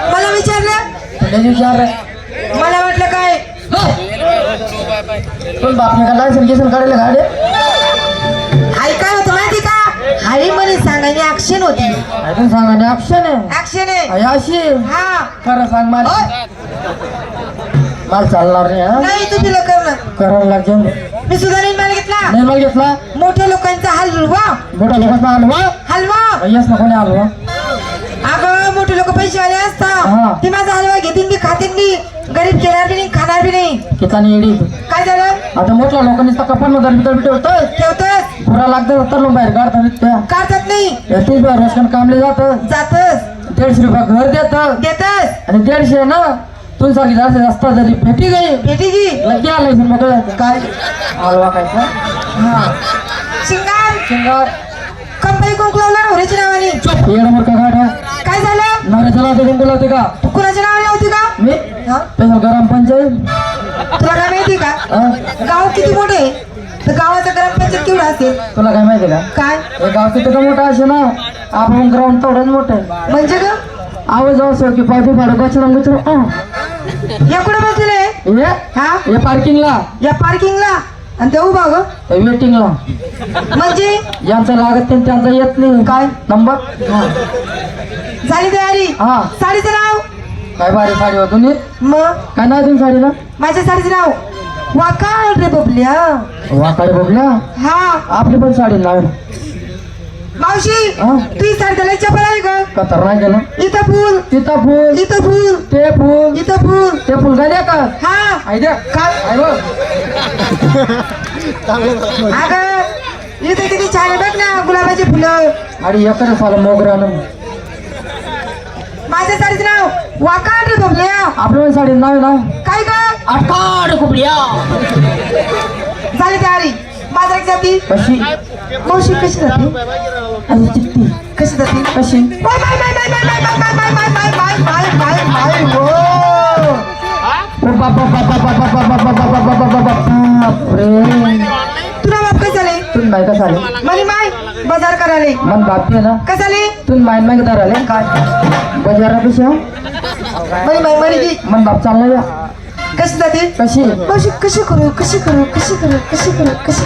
मला विचारलं मला वाटलं काय पण बापने का लायसन काढायला गाडी आई काय होतं माहिती का आई म्हणे सांगायची ऍक्शन होती अजून सांगा ऑप्शन आहे ऍक्शन आहे अशी हा खरं सांग मला माल चालणार नाही हा नाही तू तिला करणार करावं लागेल मी सुद्धा नाही माल घेतला नाही माल घेतला मोठ्या लोकांचा हलवा मोठा लोकांचा हलवा हलवा यस नको नाही हलवा अगं मोठे लोक पैसे वाले हा. असतात ते माझा हलवा घेतील बी खातील बी गरीब घेणार बी नाही खाणार बी नाही कितानी येडी काय झालं आता मोठ्या लोकांनी कपान मध्ये ठेवतोय ठेवतच पुरा लागत तर बाहेर काढतात त्या काढतात नाही तीस बार रस्कन कामले जात जातच 150 रुपये घर देतात देतच आणि 150 ना तुला सांगितलं जास्त असता जरी भेटी गई भेटी जी लगे आलाय मोकळं काय हलवा खायचा हा शिंगार शिंगार कंपनी कुंकू लावला नवऱ्याच्या नावाने येणं मोर का गाड्या काय झालं नवऱ्याच्या नावाचं कुंकू लावते का तू कुणाच्या नावाने लावती का मी हा? त्याच्या ग्रामपंचायत तुला काय माहिती का हा? गाव किती मोठे आहे? तर गावाचा ग्रामपंचायत केवढा असेल तुला काय माहिती का काय हे गाव किती का मोठा असे ना आपण ग्राउंड तेवढंच मोठं आहे म्हणजे ग आवाज असो की पायपी फाडू गचरा या कुठे बसलेले हे हा हे पार्किंगला या पार्किंगला आणि ते उभा ग वेटिंगला म्हणजे यांचं लागत नाही त्यांचा येत नाही काय नंबर झाली तयारी हा साडीचं नाव काय भारी साडी होतो नी मग काय नाव तुम्ही साडीला माझ्या साडीचं नाव वाकाळ रे बबल्या वाकडे बघला हा आपली पण साडी नाव मावशी हा? तू ही साडी त्याला चपल आहे का खतरनाक आहे ना इथं फुल तिथं फुल इथं फुल ते फुल इथं फुल ते फुल काय द्या का हा आई द्या काय आई बघ अगं इथे किती छान आहे बघ ना गुलाबाची फुलं आणि एकर साला मोगरानं माझ्या साडीचं नाव वाकाळ रे बबल्या आपल्या पण साडी नाव आहे ना काय का आटकाड कुपड्या झाली तयारी बाजारात जाती कशी मावशी कशी जाते आणि चित्ती कशी जाते कशी बाय बाय बाय बाय बाय बाय बाय बाय बाय बाय बाय बाय बाय बाय हो तुला बाप कसं आले तुम्ही बाय कसा आले म्हणे माय बाजार कराले मन बापते ना कसं आले तुम्ही माय मागे दार आले काय बाजारापेक्षा म्हणे माय म्हणे की मन बाप चालला या कशी जाते कशी मावशी कशी करू कशी करू कशी करू कशी करू कशी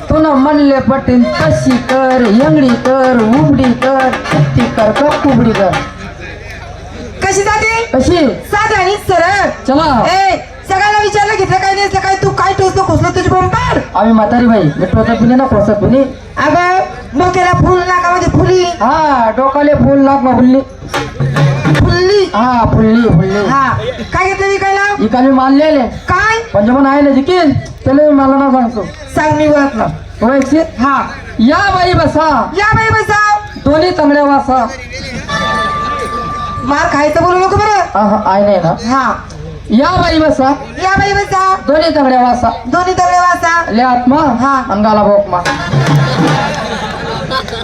तुला म्हणले पटेल तशी कर यंगडी कर उबडी कर चित्ती कर का कुबडी कर कशी जाते कशी साधी आणि सरळ चला ए सगळ्याला विचारलं घेतलं काय नाही काय तू काय टोचतो खोसलो तुझी बंपर आम्ही म्हातारी बाई मी टोचा पिणे ना कोसा पिणे अगं डोक्याला फुल नाकामध्ये फुली हा डोकाले फुल लाग ना फुल्ली फुल्ली हा फुल्ली फुल्ली हा काय घेतलं विकायला इकाली मानलेले काय पंचमन आहे ना जिकील त्याला मला ना सांगतो सांग मी ओळखला ओळखशी हा या बाई बसा या बाई बसा दोन्ही तंगड्या वासा मार खायचं बोलू नको बरं आहे नाही ना हा या बाई बसा या बाई बसा दोन्ही तंगड्या वासा दोन्ही तगडे वाचा ले आत्मा हा. अंगाला भोकमा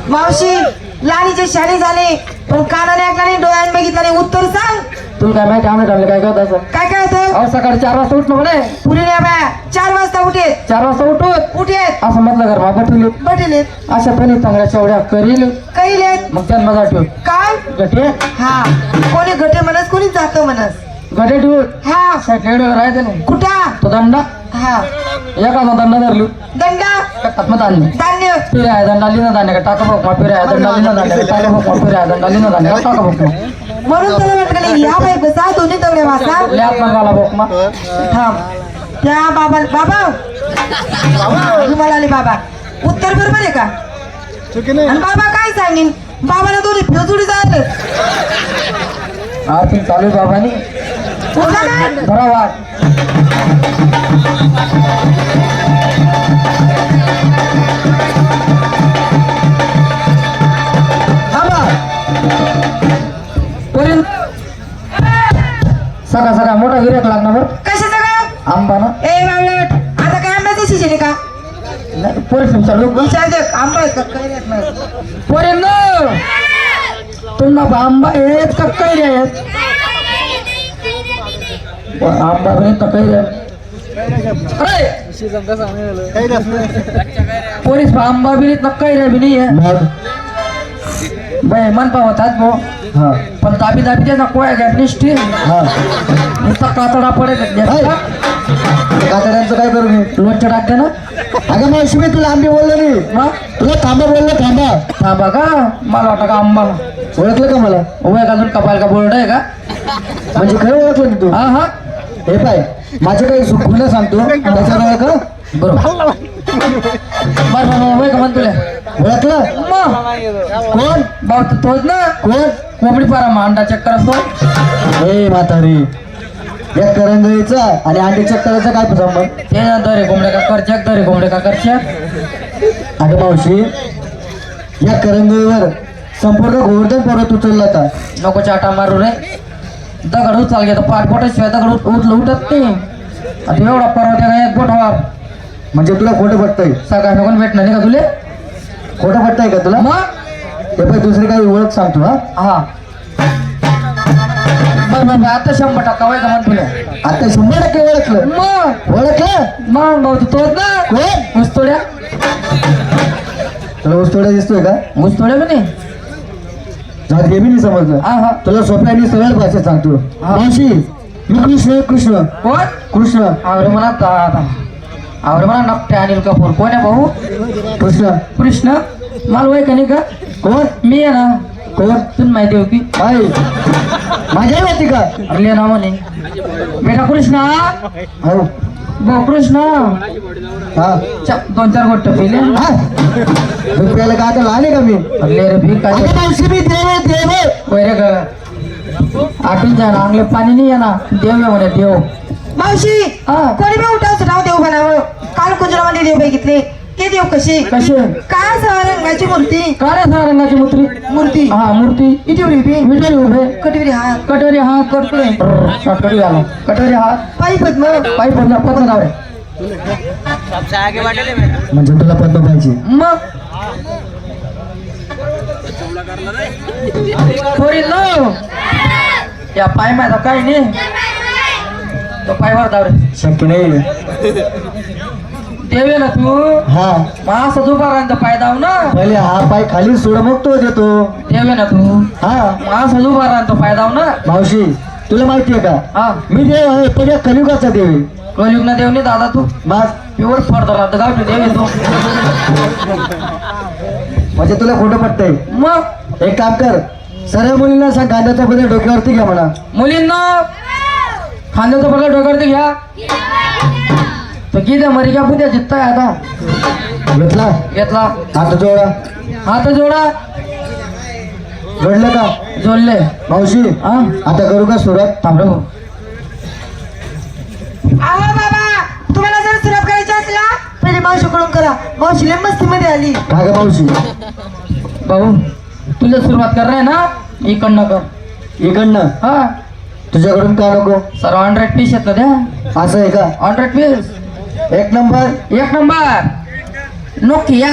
मावशी लाणीचे शाळे झाले पण कानाने ऐकला नाही डोळ्याने बघितलं नाही उत्तर सांग तुला काय माहिती आम्ही ठरले काय करत असं काय काय होतं अहो सकाळी 4 वाजता उठलो म्हणे पुढे या बाया 4 वाजता उठेत 4 वाजता उठून उठेत असं म्हटलं घर मा बटली बटेलेत अशा दोन्ही तंगड्या चवड्या करील कैलेत मग त्यांना मजा ठेव काय गटे हा कोणी घटे म्हणस कोणी जातं म्हणस गटे ठेवून हा साईड राहायचं नाही कुठा तो दंडा हा एखादा दंडा धरली दंडा आत्मत आणली धान्य फिराय दंडाली ना दाणे का टाका भोकमा फिराय दंडाली ना दाणे का टाका भोकमा फिराय दंडाली ना दाणे का टाका भोकमा म्हणून त्याला वाटलं नाही या बाई बसा दोन्ही तगडे वाचा ले आत्मा गाला भोकमा थांब त्या बाबा बाबा तुम्हाला आले बाबा उत्तर बरोबर आहे का आणि बाबा काय सांगेन बाबाला दोन्ही फिरजुडी जायले आरती चालू आहे बाबानी उठला काय धरा वाट सगळा सगळा मोठा गिऱ्हाईक लागणार बरं कशाचं का आंबा ना ए बावळट आता काय आंब्याचं शिजले का नाही पोरीस तुमचा लोक विचार दे आंबा आहेत का काही नाही माहित. पोरीन तुम्हाला आंबा आहेत का कैऱ्या आहेत आंबा नाही तर कैऱ्या पोरीस आंबा बी नाही तर कैऱ्या बी नाही आहे बाई मन होतात भाऊ हा पण दाबी दाबी दे ना कोया गॅप निष्ठी हा नुसता कातडा पडेल हाय. कातड्यांचं काय करू मी लोणचं टाकते ना अगं मावशी मी तुला आंबे बोललो नाही मग तुला थांबा बोललो थांबा थांबा का मला वाटतं का आंबाला ओळखलं का मला वय घालून कपाल का बोर्ड आहे का म्हणजे खरं ओळखलं ना तू हा हा हे पाय माझं काही गुन्हा सांगतो त्याच्यावर का बरोबर बरं वय का म्हण तुला ओळखलं मग कोण भाऊ तोच ना कोण कोंबडी पारा अंडा चक्कर असतो ए म्हातारी या करंगळीचा आणि अंडे चक्कराचा काय संबंध ते ना दरे कोंबडे का करचक दरे कोंबडे का करचक अगं मावशी या करंगळीवर संपूर्ण गोवर्धन पर्वत उचलला होता नको चाटा मारू रे दगड उचल घेतो पाठपोटाशिवाय दगड उचल उठत नाही आता एवढा पर्वत आहे का एक बोटावर म्हणजे तुला खोटं पटतंय सगळ्या नको भेटणार नाही का तुले खोटं पटतंय का तुला मग हे पाय दुसरी काही ओळख सांगतो हा हा बरं आता 100% वय का म्हण तुला आता 100% ओळखलं मग ओळखलं मग भाऊ तू तोच ना कोण मुस्तोड्या तुला उस्तोड्या दिसतोय का मुस्तोड्या पण नाही जात हे मी नाही समजलं हा हा तुला सोप्या आणि सरळ भाषेत सांगतो हा. मावशी मी कृष्ण कृष्ण कोण कृष्ण आवरे म्हणा आता आवरे म्हणा नकटे अनिल कपूर कोण आहे भाऊ कृष्ण कृष्ण मला वय का नाही का कोण मी आहे ना कोण तुला माहिती होती काय माझ्या माहिती का अरे नाव म्हणे बेटा कृष्णा हो भाऊ कृष्ण हा 2-4 गोष्ट पिले हा रुपयाला का आता लहान आहे का मी अरे रे भी काय अगं मावशी मी देव आहे, देव आहे. वैरे ग आठून जा ना अंगले पाणी नाही येणार देव आहे म्हणे देव मावशी हा कोणी बी उठावचं नाव देव बनावं काल कुजरामध्ये देव बघितले ते देव कसे कसे काय सहा रंगाची मूर्ती काळ्या सहा रंगाची मूर्ती हा मूर्ती किती उभी विटारी उभे कटविरी हात कटोरी हात करतोय कटोरी आला कटोरी हात पायी पद्म पायी पडला पत्र लावले म्हणजे तुला पद्म पाहिजे मग पोरी लो या पाय माझा काही नाही तो पायवर दावरे शक्य नाही देवे ना तू हा मास उभा राहतो पाय दाव ना पहिले हा पाय खाली सोड मग तो देतो देवे ना तू हा मास उभा राहतो पाय दाव ना मावशी तुला माहितीये का हा मी देव आहे पण या कलियुगाचा देव आहे कलियुग ना देव नाही दादा तू मग प्युअर फर्दर राहतो गावठी देव आहे तू म्हणजे तुला खोटं पटतंय मग एक काम कर सर्व मुलींना सांग गांध्याचा बदल डोक्यावरती घ्या म्हणा मुलींना खांद्याचा पडला डोक्यावरती घ्या तो किती मरी का पुद्या जित्ताय आता घेतला घेतला हात जोडा हात जोडा जोडलं का जोडले मावशी हा आता करू का सुरुवात थांबलो आहो बाबा तुम्हाला जर सुरुवात करायची असला पहिले मावशीकडून करा मावशी लय मस्तीमध्ये आली का ग मावशी भाऊ तुला सुरुवात कर रे ना इकडनं कर इकडनं हा तुझ्याकडून का नको सर 100 पीस येत ना द्या असं आहे का 100 पीस एक नंबर 1 नंबर नोकिया